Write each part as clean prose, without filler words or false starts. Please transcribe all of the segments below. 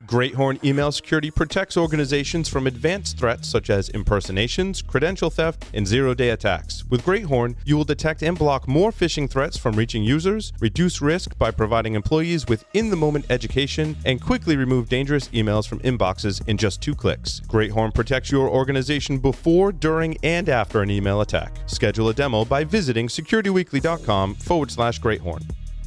Great Horn Email Security protects organizations from advanced threats such as impersonations, credential theft, and zero-day attacks. With Great Horn, you will detect and block more phishing threats from reaching users, reduce risk by providing employees with in-the-moment education, and quickly remove dangerous emails from inboxes in just 2 clicks. Great Horn protects your organization before, during, and after an email attack. Schedule a demo by visiting securityweekly.com/greathorn.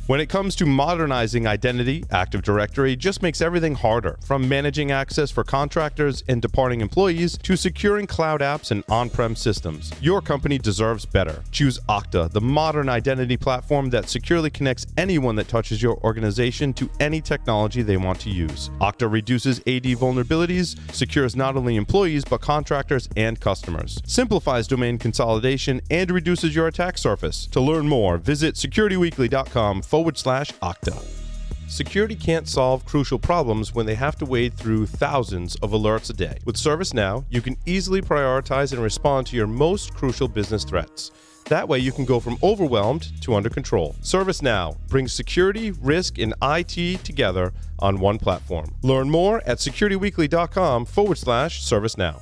When it comes to modernizing identity, Active Directory just makes everything harder, from managing access for contractors and departing employees to securing cloud apps and on-prem systems. Your company deserves better. Choose Okta, the modern identity platform that securely connects anyone that touches your organization to any technology they want to use. Okta reduces AD vulnerabilities, secures not only employees but contractors and customers, simplifies domain consolidation, and reduces your attack surface. To learn more, visit securityweekly.com/Okta. Security can't solve crucial problems when they have to wade through thousands of alerts a day. With ServiceNow, you can easily prioritize and respond to your most crucial business threats. That way you can go from overwhelmed to under control. ServiceNow brings security, risk, and IT together on one platform. Learn more at securityweekly.com/ServiceNow.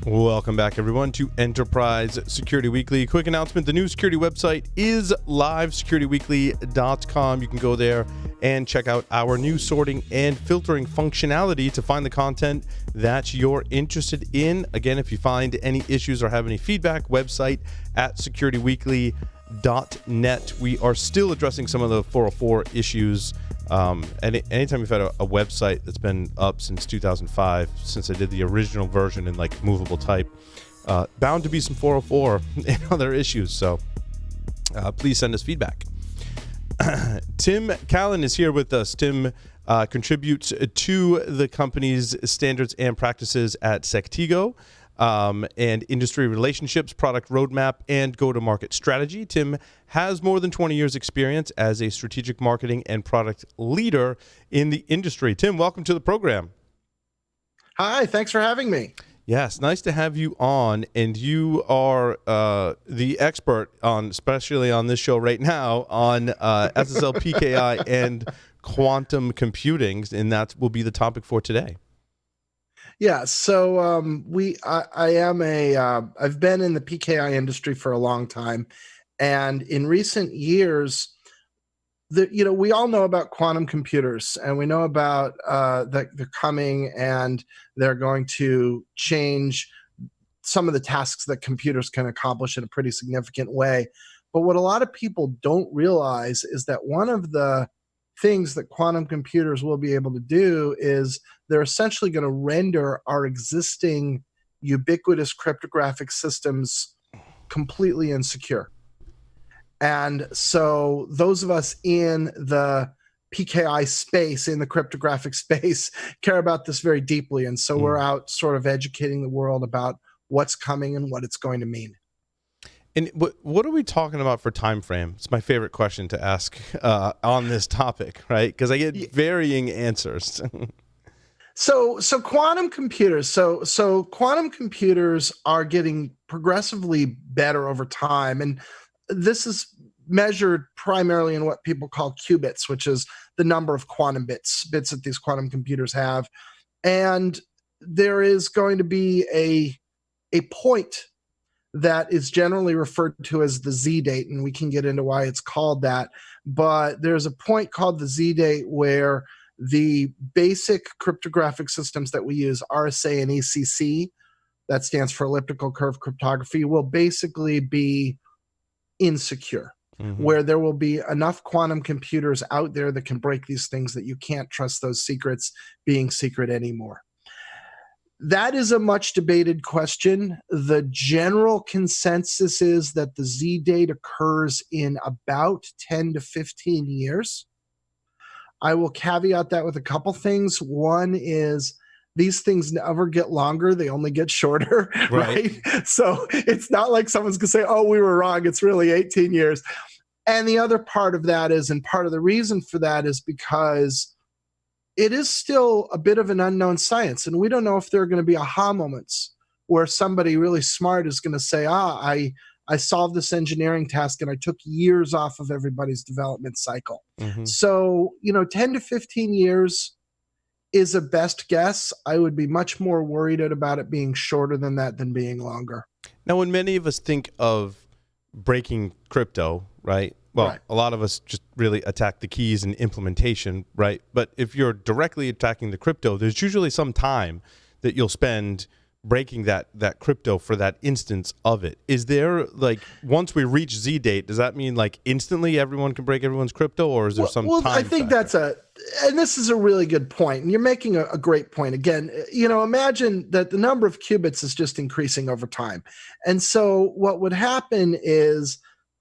Welcome back, everyone, to Enterprise Security Weekly. Quick announcement, the new security website is live, securityweekly.com. You can go there and check out our new sorting and filtering functionality to find the content that you're interested in. Again, if you find any issues or have any feedback, website at securityweekly.net. We are still addressing some of the 404 issues. And anytime you've had a website that's been up since 2005, since I did the original version in like movable type, bound to be some 404 and other issues. So please send us feedback. Tim Callan is here with us. Tim contributes to the company's standards and practices at Sectigo, and industry relationships, product roadmap, and go-to-market strategy. Tim has more than 20 years experience as a strategic marketing and product leader in the industry. Tim, welcome to the program. Hi, thanks for having me. Yes, nice to have you on. And you are the expert on, especially on this show right now, on SSL, PKI, and quantum computing, and that will be the topic for today. Yeah, so I've been in the PKI industry for a long time, and in recent years, we all know about quantum computers, and we know about that they're coming, and they're going to change some of the tasks that computers can accomplish in a pretty significant way. But what a lot of people don't realize is that one of the things that quantum computers will be able to do is they're essentially going to render our existing ubiquitous cryptographic systems completely insecure. And so those of us in the PKI space, in the cryptographic space, care about this very deeply. And so we're out sort of educating the world about what's coming and what it's going to mean. And what are we talking about for time frame? It's my favorite question to ask on this topic, right? Because I get varying answers. So quantum computers. So quantum computers are getting progressively better over time, and this is measured primarily in what people call qubits, which is the number of quantum bits that these quantum computers have. And there is going to be a point that is generally referred to as the ZDate, and we can get into why it's called that. But there's a point called the ZDate where the basic cryptographic systems that we use, RSA and ECC, that stands for elliptical curve cryptography, will basically be insecure, where there will be enough quantum computers out there that can break these things that you can't trust those secrets being secret anymore. That is a much debated question. The general consensus is that the Z-date occurs in about 10 to 15 years. I will caveat that with a couple things. One is these things never get longer. They only get shorter, right? So it's not like someone's going to say, oh, we were wrong. It's really 18 years. And the other part of that is, and part of the reason for that is because it is still a bit of an unknown science, and we don't know if there are going to be aha moments where somebody really smart is going to say, I I solved this engineering task and I took years off of everybody's development cycle. So, 10 to 15 years is a best guess. I would be much more worried about it being shorter than that than being longer. Now, when many of us think of breaking crypto, right? Well, right. A lot of us just really attack the keys and implementation, right? But if you're directly attacking the crypto, there's usually some time that you'll spend breaking that crypto for that instance of it. Is there, like, once we reach ZDate, does that mean like instantly everyone can break everyone's crypto, or is there some time I think factor? and this is a really good point, and you're making a great point. Again, imagine that the number of qubits is just increasing over time. And so what would happen is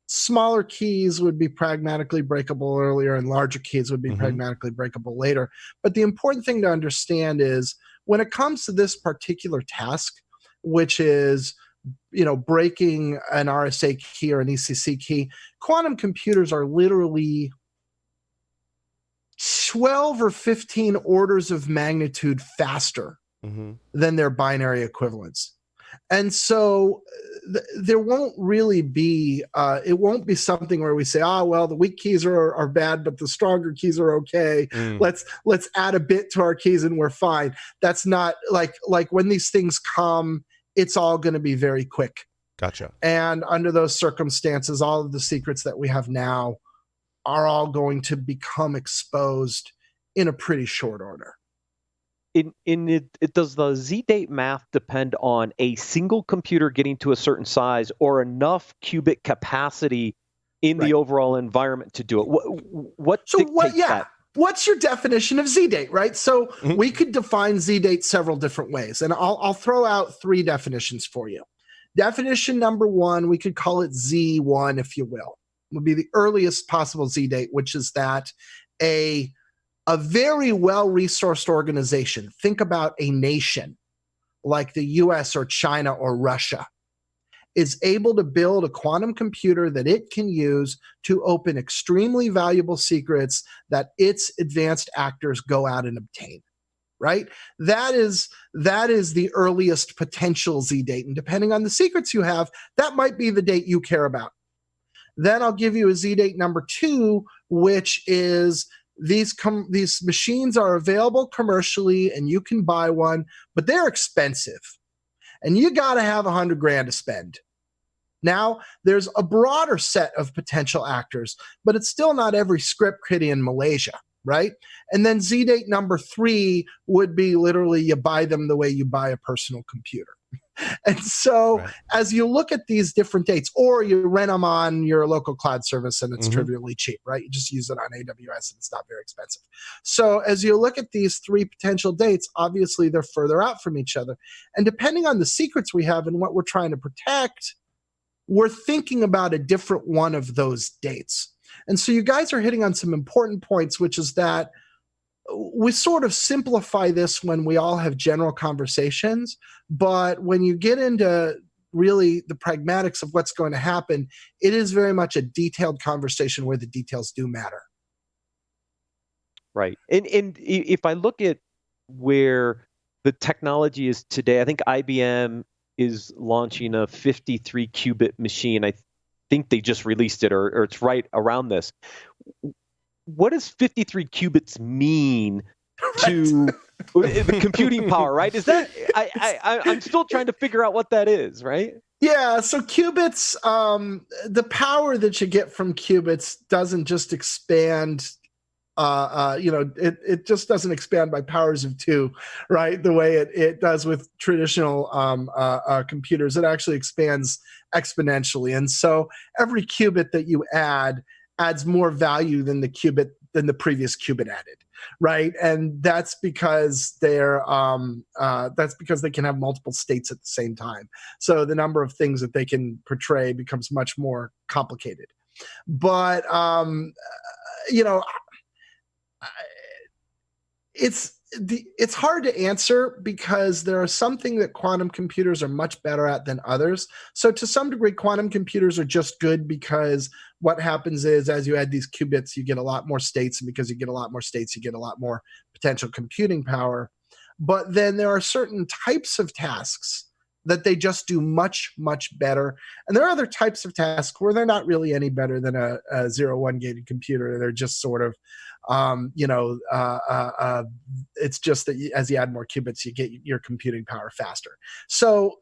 smaller keys would be pragmatically breakable earlier and larger keys would be pragmatically breakable later. But the important thing to understand is when it comes to this particular task, which is breaking an RSA key or an ECC key, quantum computers are literally 12 or 15 orders of magnitude faster than their binary equivalents. And so there won't really be, it won't be something where we say, well, the weak keys are bad, but the stronger keys are okay. Let's add a bit to our keys and we're fine. That's not like when these things come, it's all going to be very quick. Gotcha. And under those circumstances, all of the secrets that we have now are all going to become exposed in a pretty short order. Does the ZDate math depend on a single computer getting to a certain size or enough qubit capacity in the overall environment to do it? What dictates that? What's your definition of ZDate, right? So we could define ZDate several different ways, and I'll throw out 3 definitions for you. Definition number 1, we could call it Z1, if you will. It would be the earliest possible ZDate, which is that a very well-resourced organization, think about a nation like the US or China or Russia, is able to build a quantum computer that it can use to open extremely valuable secrets that its advanced actors go out and obtain, right? That is the earliest potential ZDate. And depending on the secrets you have, that might be the date you care about. Then I'll give you a ZDate number 2, which is these machines are available commercially and you can buy one, but they're expensive. And you got to have $100,000 to spend. Now, there's a broader set of potential actors, but it's still not every script kiddie in Malaysia, right? And then ZDate number 3 would be literally you buy them the way you buy a personal computer. And so as you look at these different dates, or you rent them on your local cloud service and it's trivially cheap, right? You just use it on AWS and it's not very expensive. So as you look at these 3 potential dates, obviously they're further out from each other. And depending on the secrets we have and what we're trying to protect, we're thinking about a different one of those dates. And so you guys are hitting on some important points, which is that we sort of simplify this when we all have general conversations, but when you get into really the pragmatics of what's going to happen, it is very much a detailed conversation where the details do matter. Right. And if I look at where the technology is today, I think IBM is launching a 53 qubit machine. I think they just released it, or it's right around this. What does 53 qubits mean to the computing power, right? Is that I'm still trying to figure out what that is, right? Yeah, so qubits, the power that you get from qubits doesn't just expand. It just doesn't expand by powers of 2, right? The way it does with traditional computers. It actually expands exponentially, and so every qubit that you adds more value than the previous qubit added, right? And that's because they can have multiple states at the same time. So the number of things that they can portray becomes much more complicated. But it's hard to answer because there are something that quantum computers are much better at than others. So to some degree, quantum computers are just good because what happens is as you add these qubits, you get a lot more states. And because you get a lot more states, you get a lot more potential computing power. But then there are certain types of tasks that they just do much, much better. And there are other types of tasks where they're not really any better than a 0-1 gated computer. They're just sort of, it's just that as you add more qubits, you get your computing power faster. So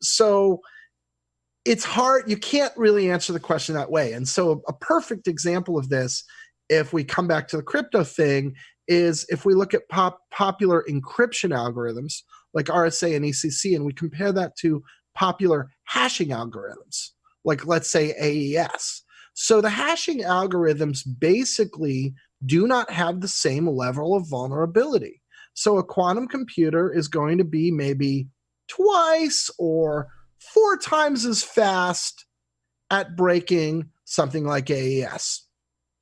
it's hard. You can't really answer the question that way. And so a perfect example of this, if we come back to the crypto thing, is if we look at popular encryption algorithms like RSA and ECC, and we compare that to popular hashing algorithms, like let's say AES. So the hashing algorithms basically do not have the same level of vulnerability. So a quantum computer is going to be maybe twice or 4 times as fast at breaking something like AES.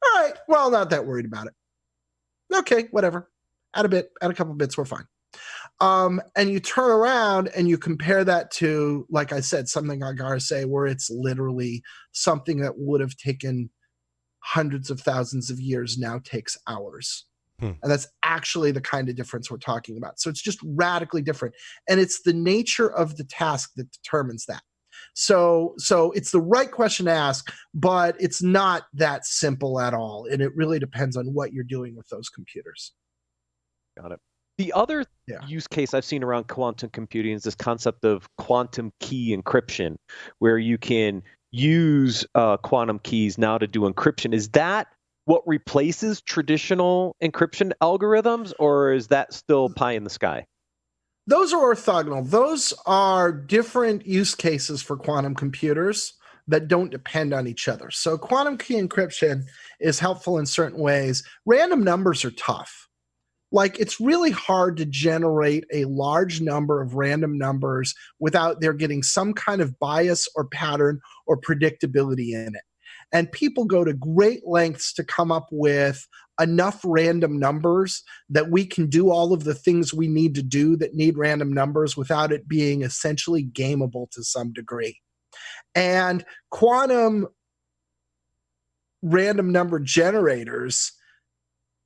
All right, well, not that worried about it. Okay, whatever. Add a couple bits, we're fine. And you turn around and you compare that to, like I said, something like RSA, where it's literally something that would have taken hundreds of thousands of years now takes hours. And that's actually the kind of difference we're talking about. So it's just radically different. And it's the nature of the task that determines that. So it's the right question to ask, but it's not that simple at all. And it really depends on what you're doing with those computers. Got it. The other use case I've seen around quantum computing is this concept of quantum key encryption, where you can use quantum keys now to do encryption. Is that what replaces traditional encryption algorithms, or is that still pie in the sky? Those are orthogonal. Those are different use cases for quantum computers that don't depend on each other. So quantum key encryption is helpful in certain ways. Random numbers are tough. Like, it's really hard to generate a large number of random numbers without there getting some kind of bias or pattern or predictability in it. And people go to great lengths to come up with enough random numbers that we can do all of the things we need to do that need random numbers without it being essentially gameable to some degree. And quantum random number generators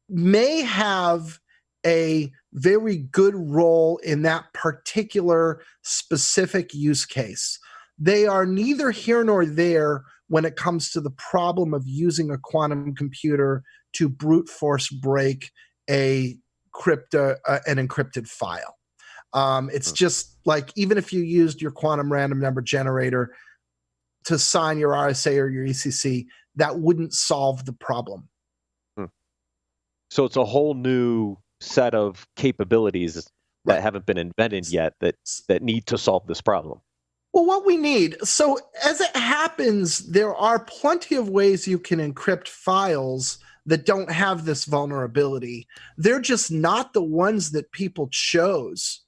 may have a very good role in that particular specific use case. They are neither here nor there when it comes to the problem of using a quantum computer to brute force break an encrypted file. It's just like, even if you used your quantum random number generator to sign your RSA or your ECC, that wouldn't solve the problem. So it's a whole new set of capabilities that haven't been invented yet that need to solve this problem. Well, what we need, so as it happens, there are plenty of ways you can encrypt files that don't have this vulnerability. They're just not the ones that people chose.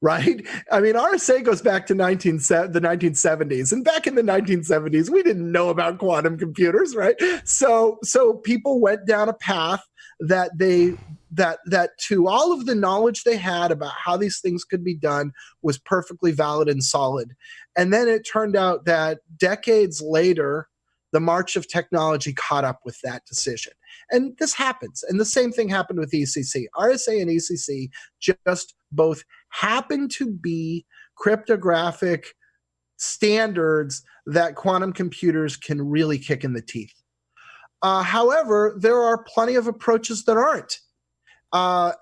Right? I mean, RSA goes back to the 1970s. And back in the 1970s, we didn't know about quantum computers, right? So people went down a path that to all of the knowledge they had about how these things could be done was perfectly valid and solid. And then it turned out that decades later, the march of technology caught up with that decision. And this happens. And the same thing happened with ECC. RSA and ECC just both happen to be cryptographic standards that quantum computers can really kick in the teeth. However, there are plenty of approaches that aren't.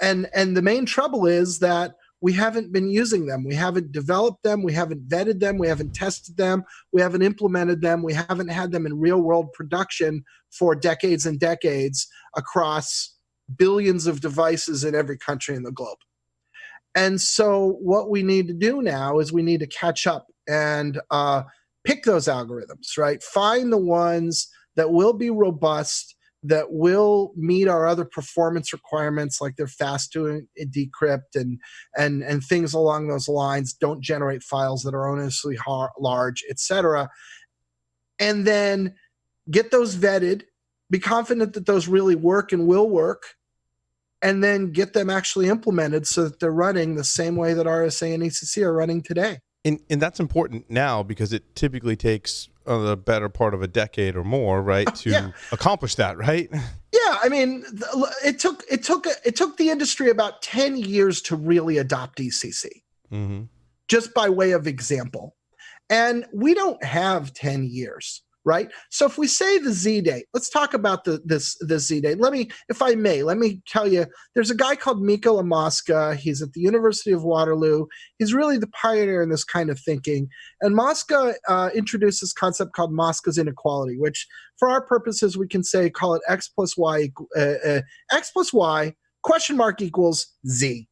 And the main trouble is that we haven't been using them. We haven't developed them. We haven't vetted them. We haven't tested them. We haven't implemented them. We haven't had them in real world production for decades and decades across billions of devices in every country in the globe. And so what we need to do now is we need to catch up and pick those algorithms, right? Find the ones that will be robust, that will meet our other performance requirements, like they're fast to decrypt and things along those lines, don't generate files that are enormously large, etc. And then get those vetted, be confident that those really work and will work, and then get them actually implemented so that they're running the same way that RSA and ECC are running today. And that's important now because it typically takes the better part of a decade or more, right, to accomplish that, right? Yeah, I mean, it took the industry about 10 years to really adopt ECC. Mm-hmm. just by way of example. And we don't have 10 years, right? So if we say the ZDay, let's talk about this ZDay. Let me tell you, there's a guy called Miko Amaska. He's at the University of Waterloo. He's really the pioneer in this kind of thinking. And Amaska introduced this concept called Amaska's inequality, which for our purposes, we can call it x plus y question mark equals z,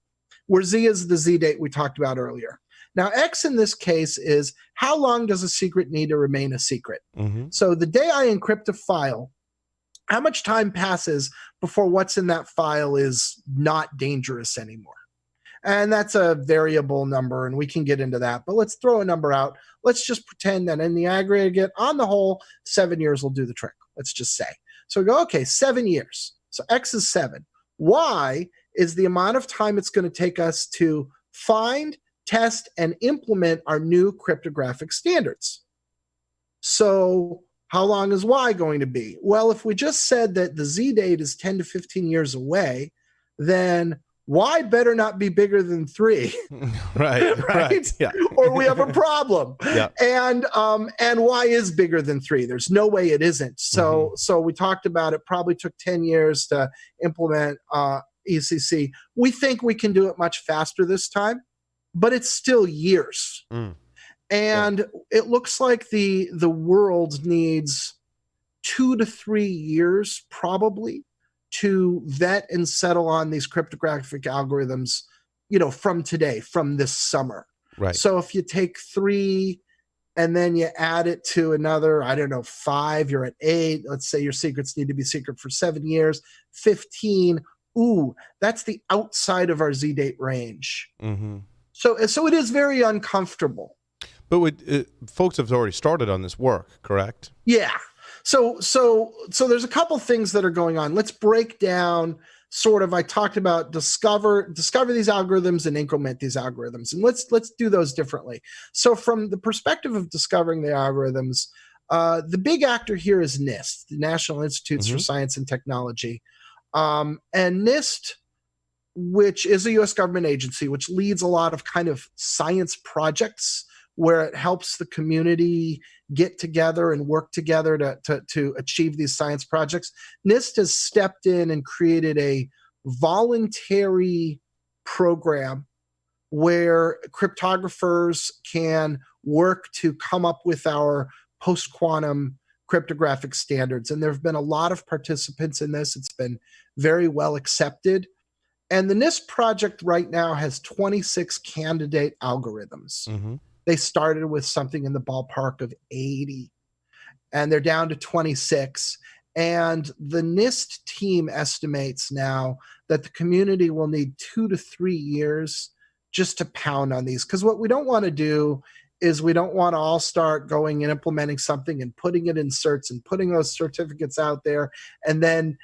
where z is the Z date we talked about earlier. Now, X in this case is how long does a secret need to remain a secret? Mm-hmm. So the day I encrypt a file, how much time passes before what's in that file is not dangerous anymore? And that's a variable number, and we can get into that. But let's throw a number out. Let's just pretend that in the aggregate, on the whole, 7 years will do the trick. Let's just say. So we go, okay, 7 years. So X is 7. Y is the amount of time it's going to take us to find, test, and implement our new cryptographic standards. So how long is Y going to be? Well, if we just said that the Z date is 10 to 15 years away, then Y better not be bigger than 3. Right. Yeah. Or we have a problem. Yeah. And Y is bigger than 3. There's no way it isn't. So we talked about it probably took 10 years to implement ECC. We think we can do it much faster this time, but it's still years. And it looks like the world needs 2 to 3 years probably to vet and settle on these cryptographic algorithms, from today, from this summer. Right. So if you take 3 and then you add it to another, 5, you're at 8. Let's say your secrets need to be secret for 7 years, 15. Ooh, that's the outside of our Z date range. Mm-hmm. So it is very uncomfortable. But folks have already started on this work, correct? Yeah. So there's a couple things that are going on. Let's break down I talked about discover these algorithms and increment these algorithms. And let's do those differently. So from the perspective of discovering the algorithms, the big actor here is NIST, the National Institutes for Science and Technology. And NIST, which is a U.S. government agency, which leads a lot of kind of science projects where it helps the community get together and work together to achieve these science projects. NIST has stepped in and created a voluntary program where cryptographers can work to come up with our post-quantum cryptographic standards. And there have been a lot of participants in this. It's been very well accepted. And the NIST project right now has 26 candidate algorithms. Mm-hmm. They started with something in the ballpark of 80, and they're down to 26. And the NIST team estimates now that the community will need 2 to 3 years just to pound on these. Because what we don't want to do is we don't want to all start going and implementing something and putting it in certs and putting those certificates out there. And then,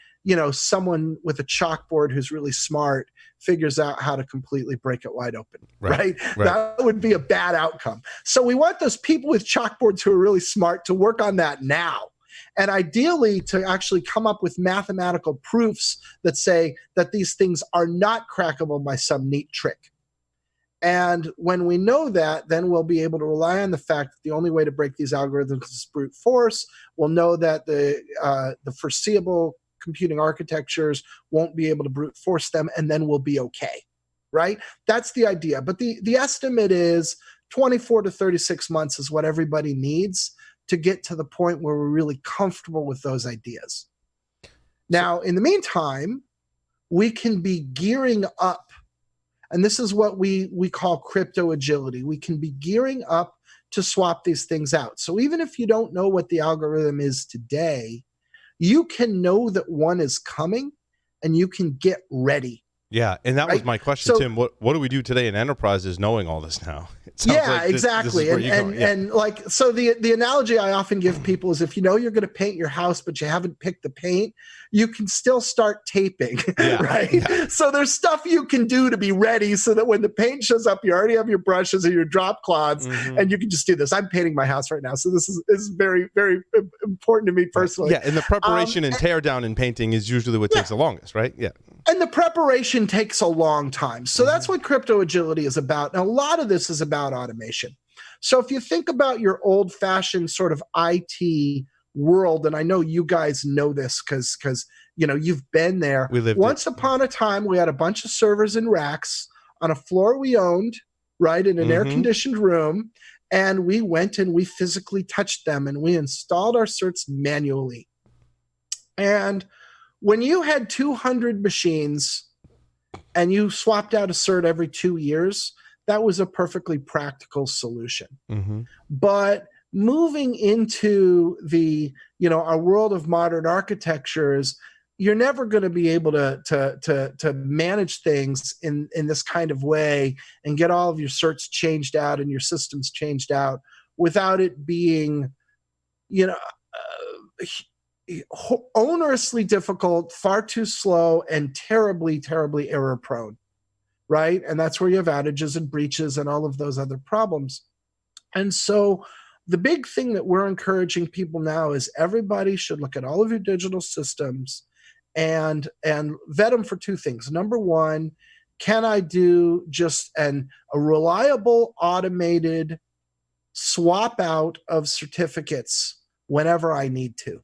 someone with a chalkboard who's really smart figures out how to completely break it wide open, right? That would be a bad outcome. So we want those people with chalkboards who are really smart to work on that now. And ideally to actually come up with mathematical proofs that say that these things are not crackable by some neat trick. And when we know that, then we'll be able to rely on the fact that the only way to break these algorithms is brute force. We'll know that the foreseeable computing architectures won't be able to brute force them, and then we'll be okay, right? That's the idea. But the estimate is 24 to 36 months is what everybody needs to get to the point where we're really comfortable with those ideas. Now, in the meantime, we can be gearing up, and this is what we call crypto agility. We can be gearing up to swap these things out. So even if you don't know what the algorithm is today, you can know that one is coming and you can get ready. Yeah, and that was my question, Tim. What do we do today in enterprises knowing all this now? It sounds like exactly. And like, so the analogy I often give people is if you know you're going to paint your house, but you haven't picked the paint, you can still start taping, right? Yeah. So there's stuff you can do to be ready so that when the paint shows up, you already have your brushes and your drop cloths, and you can just do this. I'm painting my house right now, so this is very, very important to me personally. Yeah, and the preparation and tear down and painting is usually what takes the longest, right? Yeah. And the preparation takes a long time. So that's what crypto agility is about. And a lot of this is about automation. So if you think about your old-fashioned sort of IT world, and I know you guys know this because you've been there. We lived Once upon a time, we had a bunch of servers and racks on a floor we owned, right, in an air-conditioned room, and we went and we physically touched them, and we installed our certs manually. And when you had 200 machines and you swapped out a cert every 2 years, that was a perfectly practical solution. But moving into our world of modern architectures, you're never going to be able to manage things in this kind of way and get all of your certs changed out and your systems changed out without it being, onerously difficult, far too slow, and terribly, terribly error prone, right? And that's where you have outages and breaches and all of those other problems. And so the big thing that we're encouraging people now is everybody should look at all of your digital systems and vet them for two things. Number one, can I do just a reliable automated swap out of certificates whenever I need to?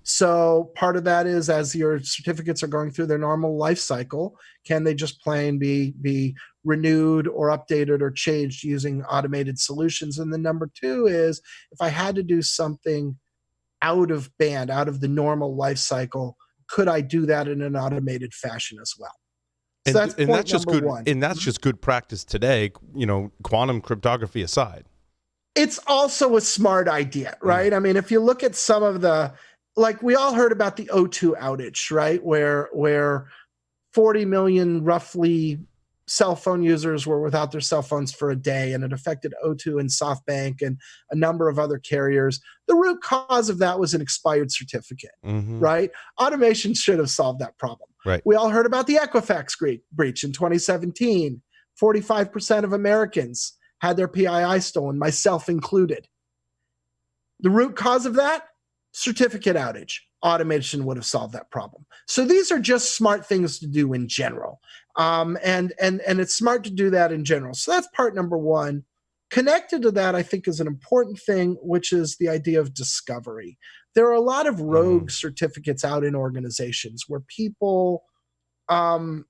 So part of that is, as your certificates are going through their normal life cycle, can they just plain be renewed or updated or changed using automated solutions? And then number two is, if I had to do something out of band, out of the normal life cycle, could I do that in an automated fashion as well? So and that's just good. One. And that's just good practice today, quantum cryptography aside. It's also a smart idea, right? I mean, if you look at some of we all heard about the O2 outage, right? Where 40 million roughly cell phone users were without their cell phones for a day, and it affected O2 and SoftBank and a number of other carriers. The root cause of that was an expired certificate, right? Automation should have solved that problem. Right. We all heard about the Equifax breach in 2017. 45% of Americans had their PII stolen, myself included. The root cause of that? Certificate outage. Automation would have solved that problem. So these are just smart things to do in general. And it's smart to do that in general. So that's part number one. Connected to that, I think, is an important thing, which is the idea of discovery. There are a lot of rogue certificates out in organizations where people you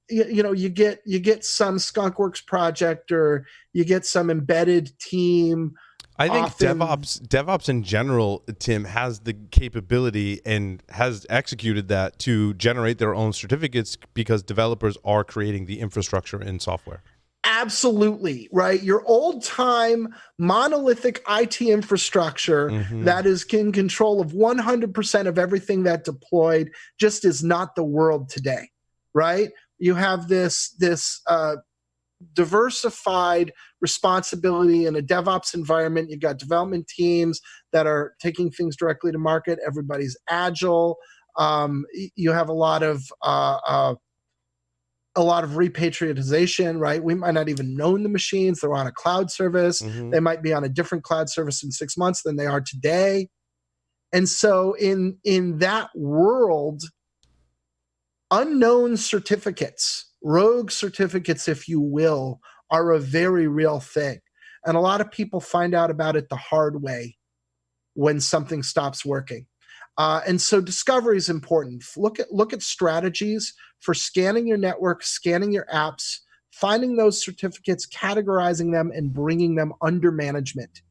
get some skunkworks project, or you get some embedded team. I think DevOps in general, Tim, has the capability and has executed that to generate their own certificates because developers are creating the infrastructure in software. Absolutely, right? Your old-time monolithic IT infrastructure that is in control of 100% of everything that deployed just is not the world today. Right? You have this diversified responsibility in a DevOps environment. You've got development teams that are taking things directly to market. Everybody's agile. You have a lot of repatriatization, right? We might not even own the machines. They're on a cloud service. They might be on a different cloud service in 6 months than they are today. And so in that world, unknown certificates, rogue certificates, if you will, are a very real thing. And a lot of people find out about it the hard way when something stops working. And so discovery is important. Look at strategies for scanning your network, scanning your apps, finding those certificates, categorizing them, and bringing them under management,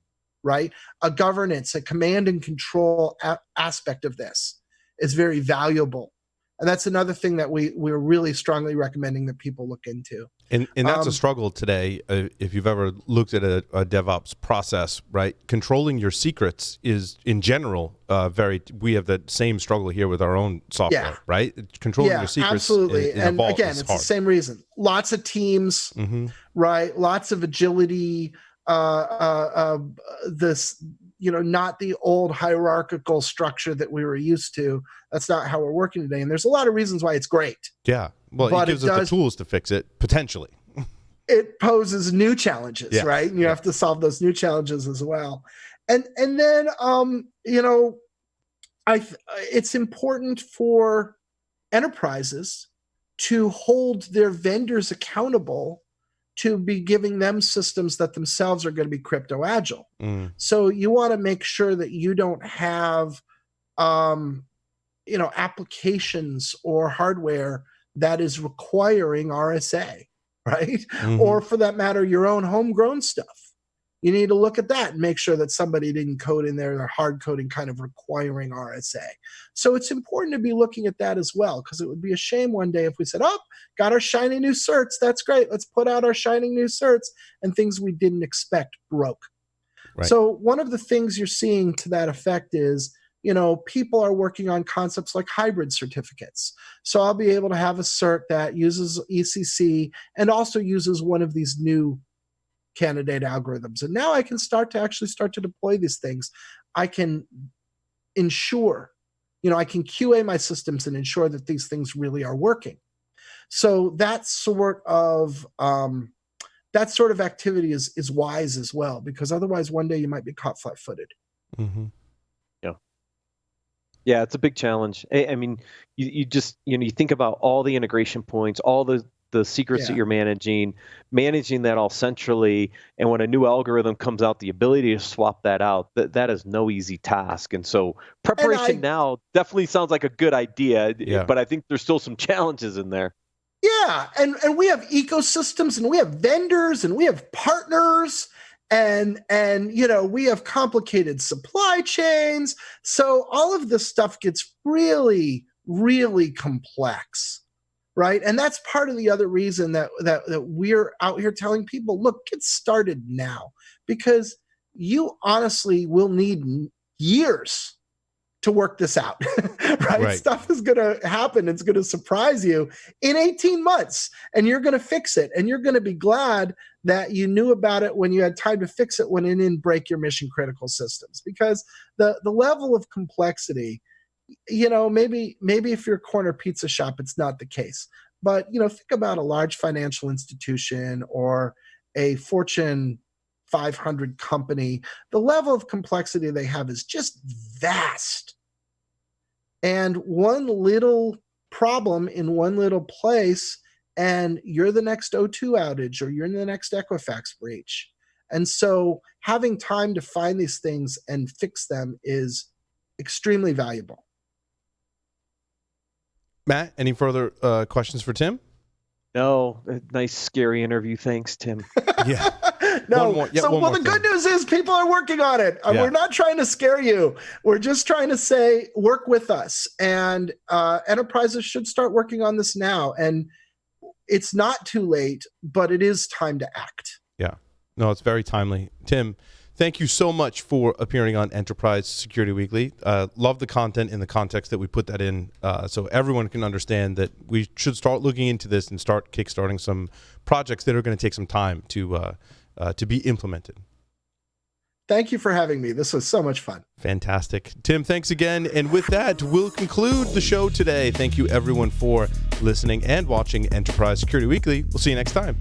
right? A governance, a command and control aspect of this is very valuable. And that's another thing that we're really strongly recommending that people look into. And that's a struggle today. If you've ever looked at a DevOps process, right? Controlling your secrets is, in general, we have the same struggle here with our own software, right? Controlling your secrets. Absolutely. And again, it's hard. The same reason. Lots of teams, right? Lots of agility. This, not the old hierarchical structure that we were used to. That's not how we're working today. And there's a lot of reasons why it's great. Yeah. Well, it gives us the tools to fix it, potentially. It poses new challenges, right? And you have to solve those new challenges as well. And then, it's important for enterprises to hold their vendors accountable to be giving them systems that themselves are going to be crypto agile. So you want to make sure that you don't have, applications or hardware that is requiring RSA, right? Or for that matter, your own homegrown stuff. You need to look at that and make sure that somebody didn't code in there, they're hard coding kind of requiring RSA. So it's important to be looking at that as well, because it would be a shame one day if we said, oh, got our shiny new certs, that's great, let's put out our shining new certs, and things we didn't expect broke. Right. So one of the things you're seeing to that effect is, people are working on concepts like hybrid certificates. So I'll be able to have a cert that uses ECC and also uses one of these new candidate algorithms. And now I can start to deploy these things. I can ensure, I can QA my systems and ensure that these things really are working. So that sort of activity is wise as well, because otherwise one day you might be caught flat-footed. Yeah, it's a big challenge. I mean, you just, you think about all the integration points, all the secrets that you're managing that all centrally. And when a new algorithm comes out, the ability to swap that out, that is no easy task. And so preparation now definitely sounds like a good idea, but I think there's still some challenges in there. Yeah. And we have ecosystems and we have vendors and we have partners and we have complicated supply chains. So all of this stuff gets really, really complex. Right. And that's part of the other reason that we're out here telling people, look, get started now, because you honestly will need years to work this out. Right? Stuff is going to happen. It's going to surprise you in 18 months and you're going to fix it. And you're going to be glad that you knew about it when you had time to fix it, when it didn't break your mission critical systems, because the level of complexity, maybe if you're a corner pizza shop, it's not the case. But, think about a large financial institution or a Fortune 500 company. The level of complexity they have is just vast. And one little problem in one little place, and you're the next O2 outage or you're in the next Equifax breach. And so having time to find these things and fix them is extremely valuable. Matt, any further questions for Tim? No, nice scary interview. Thanks, Tim. Yeah. No. The good news is people are working on it. We're not trying to scare you. We're just trying to say, work with us. And enterprises should start working on this now. And it's not too late, but it is time to act. Yeah. No, it's very timely. Tim, thank you so much for appearing on Enterprise Security Weekly. Love the content in the context that we put that in, so everyone can understand that we should start looking into this and start kickstarting some projects that are going to take some time to be implemented. Thank you for having me. This was so much fun. Fantastic. Tim, thanks again. And with that, we'll conclude the show today. Thank you, everyone, for listening and watching Enterprise Security Weekly. We'll see you next time.